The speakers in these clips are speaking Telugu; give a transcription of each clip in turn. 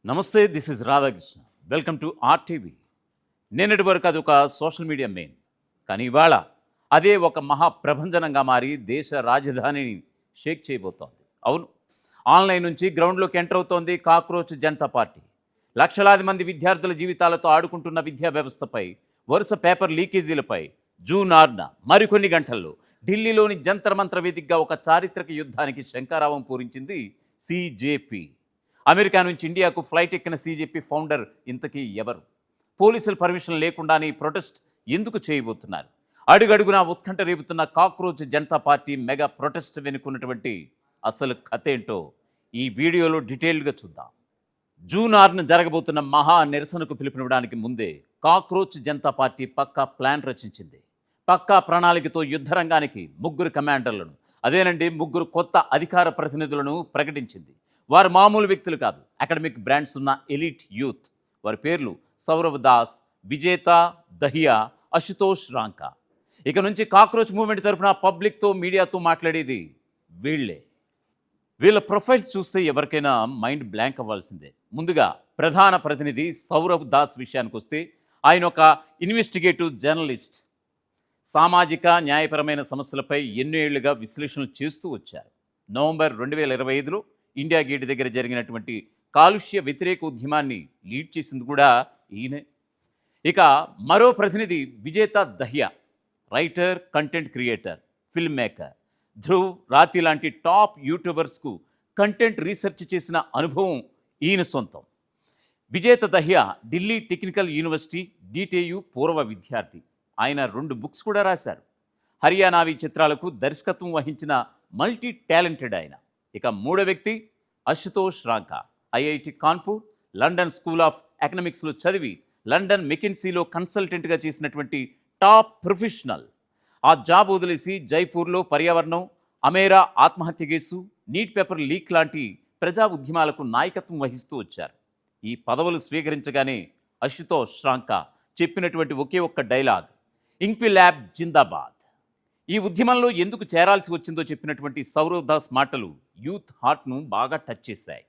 నమస్తే, this is Radhakrishna. Welcome to RTV. నిన్నటి వరకు అది ఒక సోషల్ మీడియా మెయిన్, కానీ ఇవాళ అదే ఒక మహాప్రభంజనంగా మారి దేశ రాజధానిని షేక్ చేయబోతోంది. అవును, ఆన్లైన్ నుంచి గ్రౌండ్లోకి ఎంటర్ అవుతోంది కాక్రోచ్ జనతా పార్టీ. లక్షలాది మంది విద్యార్థుల జీవితాలతో ఆడుకుంటున్న విద్యా వ్యవస్థపై, వరుస పేపర్ లీకేజీలపై జూన్ 6న మరికొన్ని గంటల్లో ఢిల్లీలోని జంతర్ మంత్ర వేదికగా ఒక చారిత్రక యుద్ధానికి శంఖారావం పూరించింది సీజేపీ. అమెరికా నుంచి ఇండియాకు ఫ్లైట్ ఎక్కిన సీజేపీ ఫౌండర్ ఇంతకీ ఎవరు? పోలీసుల పర్మిషన్ లేకుండానే ప్రొటెస్ట్ ఎందుకు చేయబోతున్నారు? అడుగడుగునా ఉత్కంఠ రేపుతున్న cockroach Janata party mega protest వెనుకున్నటువంటి అసలు కథ ఏంటో ఈ వీడియోలో డీటెయిల్డ్గా చూద్దాం. జూన్ 6న జరగబోతున్న మహా నిరసనకు పిలుపునివ్వడానికి ముందే కాక్రోచ్ జనతా పార్టీ పక్కా ప్లాన్ రచించింది. పక్కా ప్రణాళికతో యుద్ధరంగానికి ముగ్గురు కమాండర్లను, అదేనండి ముగ్గురు కొత్త అధికార ప్రతినిధులను ప్రకటించింది. వారు మామూలు వ్యక్తులు కాదు, అకాడమిక్ బ్రాండ్స్ ఉన్న ఎలీట్ యూత్. వారి పేర్లు సౌరవ్ దాస్, విజేత దహియా, అశుతోష్ రాంకా. ఇక నుంచి కాక్రోచ్ మూవ్మెంట్ తరఫున పబ్లిక్తో, మీడియాతో మాట్లాడేది వీళ్లే. వీళ్ళ ప్రొఫైల్స్ చూస్తే ఎవరికైనా మైండ్ బ్లాంక్ అవ్వాల్సిందే. ముందుగా ప్రధాన ప్రతినిధి సౌరవ్ దాస్ విషయానికి వస్తే, ఆయన ఒక ఇన్వెస్టిగేటివ్ జర్నలిస్ట్. సామాజిక న్యాయపరమైన సమస్యలపై ఎన్నో ఏళ్లుగా విశ్లేషణలు చేస్తూ వచ్చారు. నవంబర్ 2025లో ఇండియా గేట్ దగ్గర జరిగినటువంటి కాలుష్య వ్యతిరేక ఉద్యమాన్ని లీడ్ చేసింది కూడా ఈయనే. ఇక మరో ప్రతినిధి విజేత Dahiya, writer, content creator, film maker. Dhruv, రాతి లాంటి టాప్ యూట్యూబర్స్కు కంటెంట్ రీసెర్చ్ చేసిన అనుభవం ఈయన సొంతం. విజేత Dahiya Delhi technical university DTU పూర్వ విద్యార్థి. ఆయన 2 బుక్స్ కూడా రాశారు. హర్యానావి చిత్రాలకు దర్శకత్వం వహించిన మల్టీ టాలెంటెడ్ ఆయన. ఇక మూడో వ్యక్తి Ashutosh Ranka. IIT Kanpur, London school of ఎకనామిక్స్లో చదివి లండన్ మెకిన్సీలో కన్సల్టెంట్గా చేసినటువంటి టాప్ ప్రొఫెషనల్. ఆ జాబ్ వదిలేసి జైపూర్లో పర్యావరణం, అమేరా ఆత్మహత్య కేసు, నీట్ పేపర్ లీక్ లాంటి ప్రజా ఉద్యమాలకు నాయకత్వం వహిస్తూ వచ్చారు. ఈ పదవులు స్వీకరించగానే అశుతోష్ రాంకా చెప్పినటువంటి ఒకే ఒక్క డైలాగ్, ఇంక్విలాబ్ జిందాబాద్. ఈ ఉద్యమంలో ఎందుకు చేరాల్సి వచ్చిందో చెప్పినటువంటి సౌరవ్ దాస్ మాటలు యూత్ హార్ట్ను బాగా టచ్ చేశాయి.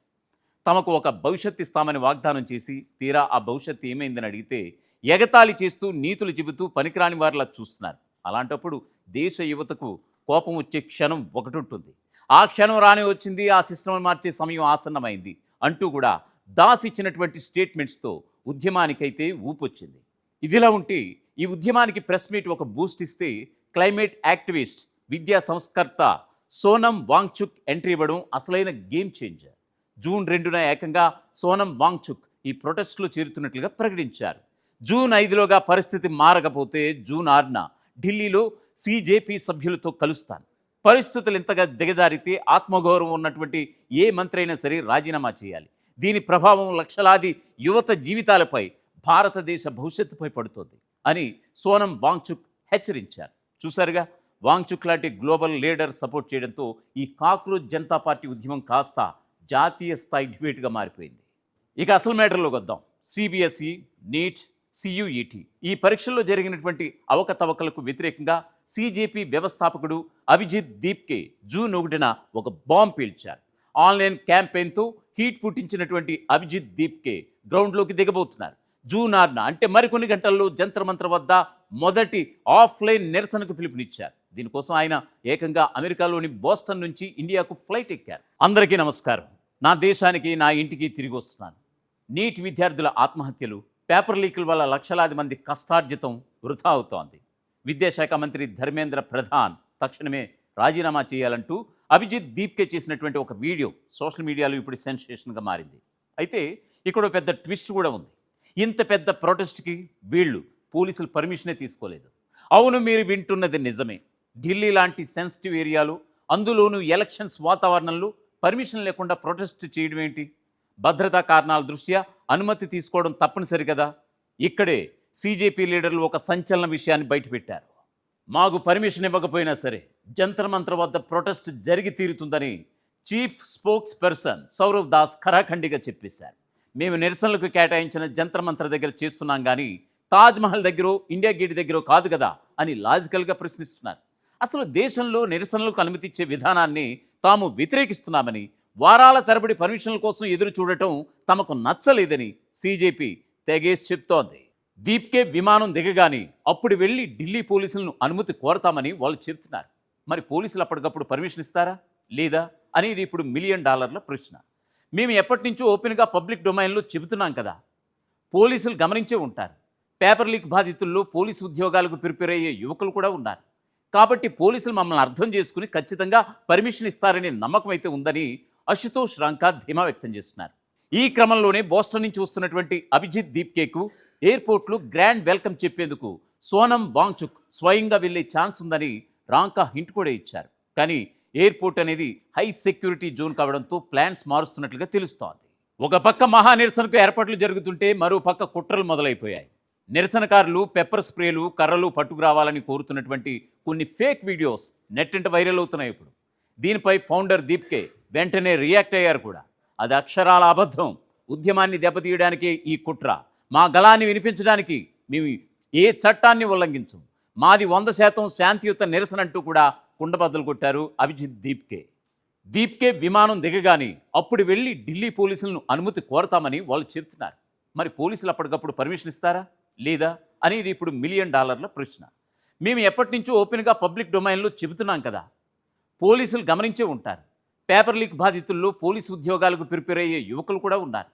తమకు ఒక భవిష్యత్తు ఇస్తామని వాగ్దానం చేసి తీరా ఆ భవిష్యత్తు ఏమైందని అడిగితే ఎగతాళి చేస్తూ, నీతులు చెబుతూ పనికిరాని వారిలా చూస్తున్నారు. అలాంటప్పుడు దేశ యువతకు కోపం వచ్చే క్షణం ఒకటి ఉంటుంది. ఆ క్షణం రానే వచ్చింది, ఆ సిస్టమ్ మార్చే సమయం ఆసన్నమైంది అంటూ కూడా దాస్ ఇచ్చినటువంటి స్టేట్మెంట్స్తో ఉద్యమానికైతే ఊపొచ్చింది. ఇదిలా ఉంటే ఈ ఉద్యమానికి ప్రెస్ మీట్ ఒక బూస్ట్ ఇస్తే, క్లైమేట్ యాక్టివిస్ట్, విద్యా సంస్కర్త సోనం వాంగ్చుక్ ఎంట్రీ ఇవ్వడం అసలైన గేమ్ చేంజర్. జూన్ 2న ఏకంగా సోనం వాంగ్చుక్ ఈ ప్రొటెస్ట్లో చేరుతున్నట్లుగా ప్రకటించారు. జూన్ 5లోగా పరిస్థితి మారకపోతే జూన్ 6న ఢిల్లీలో సీజేపీ సభ్యులతో కలుస్తాను. పరిస్థితులు ఇంతగా దిగజారితే ఆత్మగౌరవం ఉన్నటువంటి ఏ మంత్రి అయినా సరే రాజీనామా చేయాలి. దీని ప్రభావం లక్షలాది యువత జీవితాలపై, భారతదేశ భవిష్యత్తుపై పడుతోంది అని సోనం వాంగ్చుక్ హెచ్చరించారు. చూసారుగా, వాంగ్చుక్ లాంటి గ్లోబల్ లీడర్ సపోర్ట్ చేయడంతో ఈ కాక్రోచ్ జనతా పార్టీ ఉద్యమం కాస్త జాతీయ స్థాయి డిబేట్గా మారిపోయింది. ఇక అసలు మ్యాటర్లోకి వద్దాం. CBSE, నీట్, CUET ఈ పరీక్షల్లో జరిగినటువంటి అవకతవకలకు వ్యతిరేకంగా సీజేపీ వ్యవస్థాపకుడు అభిజిత్ దీప్కే జూన్ 1న ఒక బాంబ్ పేల్చారు. ఆన్లైన్ క్యాంపెయిన్తో హీట్ పుట్టించినటువంటి అభిజిత్ దీప్కే గ్రౌండ్లోకి దిగబోతున్నారు. జూన్ 6న అంటే మరికొన్ని గంటల్లో జంతర్ మంతర్ వద్ద మొదటి ఆఫ్లైన్ నిరసనకు పిలుపునిచ్చారు. దీనికోసం ఆయన ఏకంగా అమెరికాలోని బోస్టన్ నుంచి ఇండియాకు ఫ్లైట్ ఎక్కారు. అందరికీ నమస్కారం. నా దేశానికి, నా ఇంటికి తిరిగి వస్తున్నాను. నీట్ విద్యార్థుల ఆత్మహత్యలు, పేపర్ లీకుల వల్ల లక్షలాది మంది కష్టార్జితం వృధా అవుతోంది. విద్యాశాఖ మంత్రి ధర్మేంద్ర ప్రధాన్ తక్షణమే రాజీనామా చేయాలంటూ అభిజిత్ దీప్కే చేసినటువంటి ఒక వీడియో సోషల్ మీడియాలో ఇప్పుడు సెన్సేషన్గా మారింది. అయితే ఇక్కడ పెద్ద ట్విస్ట్ కూడా ఉంది. ఇంత పెద్ద ప్రొటెస్ట్కి వీళ్ళు పోలీసులు పర్మిషనే తీసుకోలేదు. అవును, మీరు వింటున్నది నిజమే. ఢిల్లీ లాంటి సెన్సిటివ్ ఏరియాలో, అందులోనూ ఎలక్షన్స్ వాతావరణంలో పర్మిషన్ లేకుండా ప్రొటెస్ట్ చేయడం ఏంటి? భద్రతా కారణాల దృష్ట్యా అనుమతి తీసుకోవడం తప్పనిసరి కదా. ఇక్కడే సీజేపీ లీడర్లు ఒక సంచలన విషయాన్ని బయటపెట్టారు. మాకు పర్మిషన్ ఇవ్వకపోయినా సరే జంతర్ మంతర్ వద్ద ప్రొటెస్ట్ జరిగి తీరుతుందని chief spokesperson Saurav Das ఖరాఖండిగా చెప్పేశారు. మేము నిరసనలకు కేటాయించిన జంతర్ మంతర్ దగ్గర చేస్తున్నాం కానీ తాజ్మహల్ దగ్గర, ఇండియా గేట్ దగ్గర కాదు కదా అని లాజికల్గా ప్రశ్నిస్తున్నారు. అసలు దేశంలో నిరసనలకు అనుమతిచ్చే విధానాన్ని తాము వ్యతిరేకిస్తున్నామని, వారాల తరబడి పర్మిషన్ల కోసం ఎదురు చూడటం తమకు నచ్చలేదని సీజేపీ తెగేసి చెప్తోంది. దీప్కే విమానం దిగగానే అప్పుడు వెళ్ళి ఢిల్లీ పోలీసులను అనుమతి కోరతామని వాళ్ళు చెప్తున్నారు. మరి పోలీసులు అప్పటికప్పుడు పర్మిషన్ ఇస్తారా లేదా అనేది ఇప్పుడు $1 మిలియన్ ప్రశ్న. మేము ఎప్పటి నుంచో ఓపెన్గా పబ్లిక్ డొమైన్లో చెబుతున్నాం కదా. పోలీసులు గమనించే ఉంటారు. పేపర్ లీక్ బాధితుల్లో పోలీసు ఉద్యోగాలకు ప్రిపేర్ అయ్యే యువకులు కూడా ఉన్నారు. కాబట్టి పోలీసులు మమ్మల్ని అర్థం చేసుకుని ఖచ్చితంగా పర్మిషన్ ఇస్తారనే నమ్మకం అయితే ఉందని అశుతోష్ రాంకా ధీమా వ్యక్తం చేస్తున్నారు. ఈ క్రమంలోనే బోస్టన్ నుంచి వస్తున్నటువంటి అభిజిత్ దీప్కేకు ఎయిర్పోర్ట్లో గ్రాండ్ వెల్కమ్ చెప్పేందుకు సోనం వాంగ్చుక్ స్వయంగా వెళ్లే ఛాన్స్ ఉందని రాంకా హింట్ కూడా ఇచ్చారు. కానీ ఎయిర్పోర్ట్ అనేది హై సెక్యూరిటీ జోన్ కావడంతో ప్లాన్స్ మారుస్తున్నట్లుగా తెలుస్తోంది. ఒక పక్క మహా నిరసనకు ఏర్పాట్లు జరుగుతుంటే మరో పక్క కుట్రలు మొదలైపోయాయి. నిరసనకారులు పెప్పర్ స్ప్రేలు కర్రలు పట్టుకురావాలని కోరుతున్నటువంటి కొన్ని ఫేక్ వీడియోస్ నెట్టింట వైరల్ అవుతున్నాయి ఇప్పుడు. దీనిపై ఫౌండర్ దీప్కే వెంటనే రియాక్ట్ అయ్యారు కూడా. అది అక్షరాల అబద్ధం, ఉద్యమాన్ని దెబ్బతీయడానికే ఈ కుట్ర, మా గళాన్ని వినిపించడానికి మేము ఏ చట్టాన్ని ఉల్లంఘించం, మాది 100% శాంతియుత నిరసన అంటూ కూడా కుండబద్దలు కొట్టారు అభిజిత్ దీప్కే విమానం దిగగానే అప్పుడు వెళ్ళి ఢిల్లీ పోలీసులను అనుమతి కోరతామని వాళ్ళు చెప్తున్నారు. మరి పోలీసులు అప్పటికప్పుడు పర్మిషన్ ఇస్తారా లేదా అనేది ఇప్పుడు $1 మిలియన్ ప్రశ్న. మేము ఎప్పటి నుంచో ఓపెన్గా పబ్లిక్ డొమైన్లో చెబుతున్నాం కదా. పోలీసులు గమనించే ఉంటారు. పేపర్ లీక్ బాధితుల్లో పోలీసు ఉద్యోగాలకు ప్రిపేర్ అయ్యే యువకులు కూడా ఉన్నారు.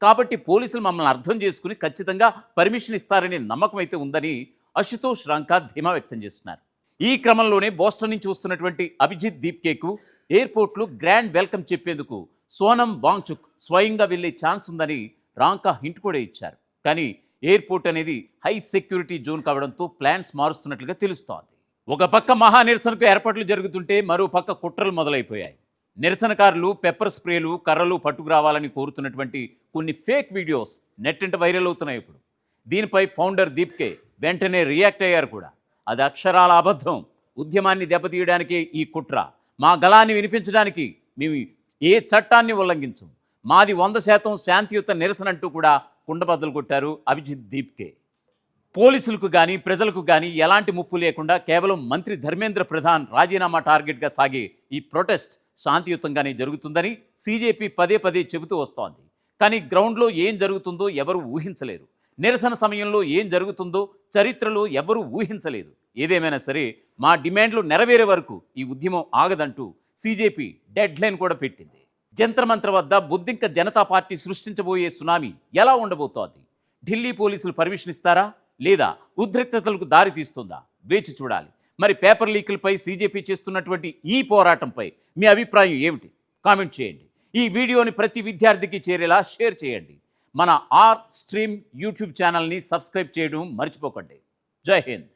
కాబట్టి పోలీసులు మమ్మల్ని అర్థం చేసుకుని ఖచ్చితంగా పర్మిషన్ ఇస్తారనే నమ్మకం అయితే ఉందని అశుతోష్ రాంకా ధీమా వ్యక్తం చేస్తున్నారు. ఈ క్రమంలోనే బోస్టన్ నుంచి వస్తున్నటువంటి అభిజిత్ దీప్కేకు ఎయిర్పోర్ట్లో గ్రాండ్ వెల్కమ్ చెప్పేందుకు సోనం వాంగ్చుక్ స్వయంగా వెళ్లే ఛాన్స్ ఉందని రాంకా హింట్ కూడా ఇచ్చారు. కానీ ఎయిర్పోర్ట్ అనేది హై సెక్యూరిటీ జోన్ కావడంతో ప్లాన్స్ మారుస్తున్నట్లుగా తెలుస్తోంది. ఒక పక్క మహా నిరసనకు ఏర్పాట్లు జరుగుతుంటే మరో పక్క కుట్రలు మొదలైపోయాయి. నిరసనకారులు పెప్పర్ స్ప్రేలు కర్రలు పట్టుకురావాలని కోరుతున్నటువంటి కొన్ని ఫేక్ వీడియోస్ నెట్టింట వైరల్ అవుతున్నాయి ఇప్పుడు. దీనిపై ఫౌండర్ దీప్కే వెంటనే రియాక్ట్ అయ్యారు కూడా. అది అక్షరాల అబద్ధం, ఉద్యమాన్ని దెబ్బతీయడానికే ఈ కుట్ర, మా గళాన్ని వినిపించడానికి మేము ఏ చట్టాన్ని ఉల్లంఘించం, మాది 100% శాంతియుత నిరసన అంటూ కూడా కుండబద్దలు కొట్టారు అభిజిత్ దీప్కే. పోలీసులకు కానీ ప్రజలకు కానీ ఎలాంటి ముప్పు లేకుండా కేవలం మంత్రి ధర్మేంద్ర ప్రధాన్ రాజీనామా టార్గెట్గా సాగే ఈ ప్రొటెస్ట్ శాంతియుతంగానే జరుగుతుందని సీజేపీ పదే చెబుతూ వస్తోంది. కానీ గ్రౌండ్లో ఏం జరుగుతుందో ఎవరు ఊహించలేరు. నిరసన సమయంలో ఏం జరుగుతుందో చరిత్రలో ఎవరూ ఊహించలేదు. ఏదేమైనా సరే మా డిమాండ్లు నెరవేరే వరకు ఈ ఉద్యమం ఆగదంటూ సీజేపీ డెడ్ లైన్ కూడా పెట్టింది. జంతర్ మంతర్ వద్ద బుద్ధింక జనతా పార్టీ సృష్టించబోయే సునామీ ఎలా ఉండబోతోంది? ఢిల్లీ పోలీసులు పర్మిషన్ ఇస్తారా లేదా ఉద్రిక్తతలకు దారి తీస్తుందా? వేచి చూడాలి. మరి పేపర్ లీకులపై సీజేపీ చేస్తున్నటువంటి ఈ పోరాటంపై మీ అభిప్రాయం ఏమిటి? కామెంట్ చేయండి. ఈ వీడియోని ప్రతి విద్యార్థికి చేరేలా షేర్ చేయండి. మన ఆర్ స్ట్రీమ్ యూట్యూబ్ ఛానల్ని సబ్స్క్రైబ్ చేయడం మర్చిపోకండి. జై హింద్.